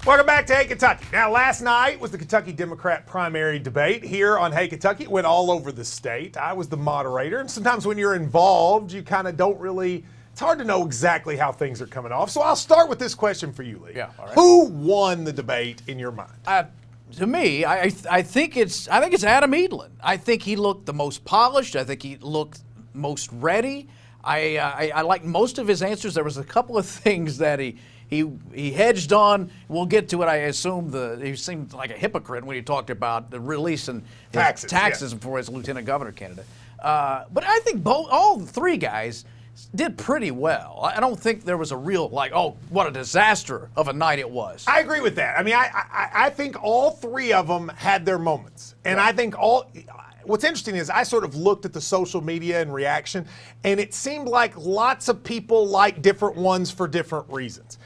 Welcome back to Hey Kentucky. Now, last night was the Kentucky Democrat primary debate here on Hey Kentucky. It went all over the state. I was the moderator, and sometimes when you're involved, you kind of don't really, it's hard to know exactly how things are coming off. So I'll start with this question for you, Lee. Yeah, all right. Who won the debate in your mind? To me, I think it's Adam Edelen. I think he looked the most polished. I think he looked most ready. I liked most of his answers. There was a couple of things that he hedged on. We'll get to it. I assume he seemed like a hypocrite when he talked about the release and taxes for his lieutenant governor candidate. But I think all three guys did pretty well. I don't think there was a real oh, what a disaster of a night it was. I agree with that. I mean, I think all three of them had their moments, and I think what's interesting is I sort of looked at the social media and reaction, and it seemed like lots of people like different ones for different reasons.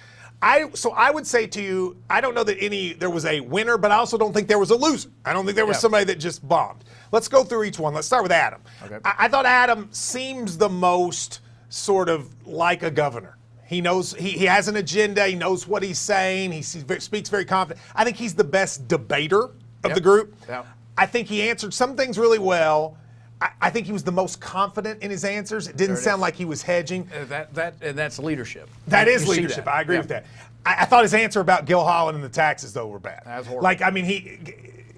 So I would say to you, I don't know that there was a winner, but I also don't think there was a loser. I don't think there was somebody that just bombed. Let's go through each one. Let's start with Adam. Okay. I thought Adam seems the most sort of like a governor. He knows, he has an agenda, he knows what he's saying, he speaks very confident. I think he's the best debater of the group. Yep. I think he answered some things really well. I think he was the most confident in his answers. It didn't sound like he was hedging. And that's leadership. That is leadership. I agree with that. I thought his answer about Gil Holland and the taxes, though, were bad. That's horrible. Like, I mean,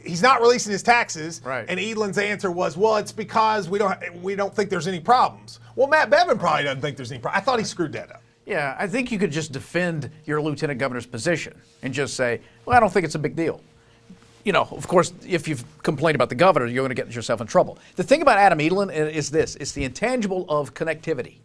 he's not releasing his taxes, right. And Edelin's answer was, well, it's because we don't think there's any problems. Well, Matt Bevin probably doesn't think there's any problems. I thought he screwed that up. Yeah, I think you could just defend your lieutenant governor's position and just say, well, I don't think it's a big deal. You know, of course, if you've complained about the governor, you're going to get yourself in trouble. The thing about Adam Edelen is this. It's the intangible of connectivity.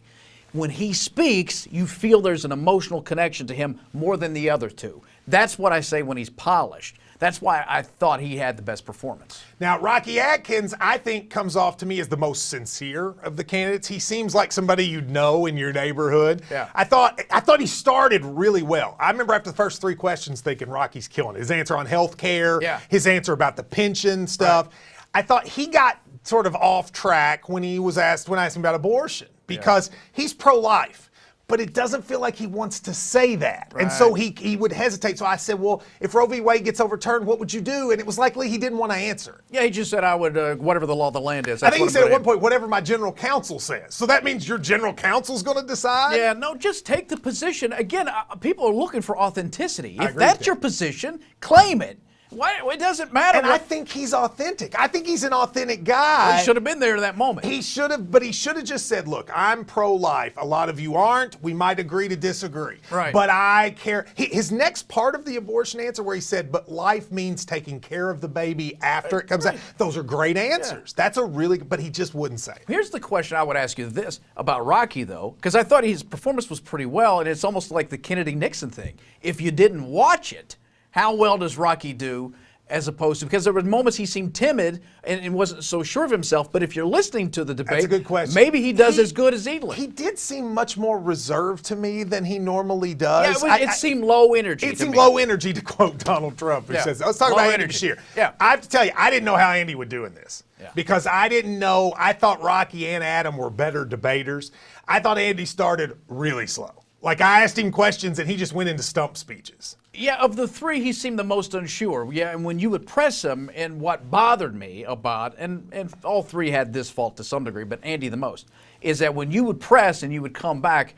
When he speaks, you feel there's an emotional connection to him more than the other two. That's what I say when he's polished. That's why I thought he had the best performance. Now, Rocky Adkins, I think, comes off to me as the most sincere of the candidates. He seems like somebody you'd know in your neighborhood. Yeah. I thought he started really well. I remember after the first three questions thinking Rocky's killing it. His answer on health care, his answer about the pension stuff. Right. I thought he got sort of off track when I asked him about abortion because he's pro-life. But it doesn't feel like he wants to say that. Right. And so he would hesitate. So I said, well, if Roe v. Wade gets overturned, what would you do? And it was likely he didn't want to answer. Yeah, he just said, I would, whatever the law of the land is. I think he said at one point, whatever my general counsel says. So that means your general counsel's going to decide? Yeah, no, just take the position. Again, people are looking for authenticity. If that's your position, claim it. Why? It doesn't matter. And I think he's authentic. I think he's an authentic guy. Well, he should have been there in that moment. He should have, but he should have just said, look, I'm pro-life. A lot of you aren't. We might agree to disagree. Right. But I care. His next part of the abortion answer where he said, but life means taking care of the baby after it comes out. Those are great answers. Yeah. That's but he just wouldn't say it. Here's the question I would ask you this about Rocky, though, because I thought his performance was pretty well, and it's almost like the Kennedy-Nixon thing. If you didn't watch it, how well does Rocky do? As opposed to, because there were moments he seemed timid and wasn't so sure of himself. But if you're listening to the debate, that's a good question. Maybe he does as good as Edelen. He did seem much more reserved to me than he normally does. Yeah, it seemed low energy. It seemed low energy, to quote Donald Trump, who says, let's talk about Andy Beshear. Yeah. I have to tell you, I didn't know how Andy would do in this. Yeah. Because I didn't know, I thought Rocky and Adam were better debaters. I thought Andy started really slow. Like, I asked him questions and he just went into stump speeches. Yeah, of the three, he seemed the most unsure. Yeah, and when you would press him, and what bothered me about, and all three had this fault to some degree, but Andy the most, is that when you would press and you would come back,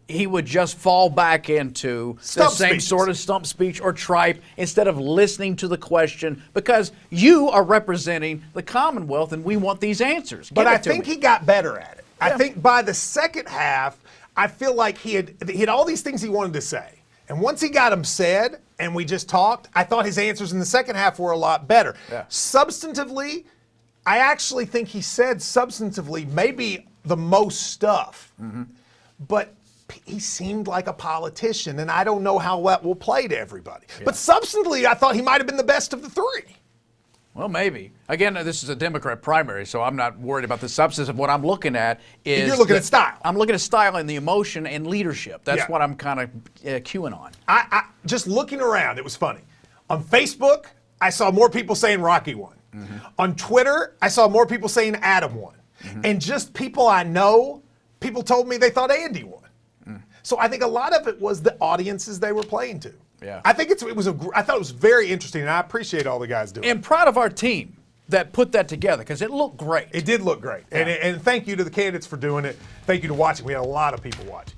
he would just fall back into the same sort of stump speech or tripe instead of listening to the question, because you are representing the Commonwealth and we want these answers. But I think he got better at it. Yeah. I think by the second half, I feel like he had all these things he wanted to say. And once he got them said and we just talked, I thought his answers in the second half were a lot better. Yeah. Substantively, I actually think he said substantively maybe the most stuff. Mm-hmm. But he seemed like a politician, and I don't know how that will play to everybody. Yeah. But substantively, I thought he might have been the best of the three. Well, maybe. Again, this is a Democrat primary, so I'm not worried about the substance of what I'm looking at. You're looking at style. I'm looking at style and the emotion and leadership. That's what I'm kind of cueing on. I just looking around, it was funny. On Facebook, I saw more people saying Rocky won. Mm-hmm. On Twitter, I saw more people saying Adam won. Mm-hmm. And just people I know, people told me they thought Andy won. Mm. So I think a lot of it was the audiences they were playing to. Yeah. I think I thought it was very interesting, and I appreciate all the guys doing it. And proud of our team that put that together because it looked great. It did look great. And thank you to the candidates for doing it. Thank you to watching. We had a lot of people watching.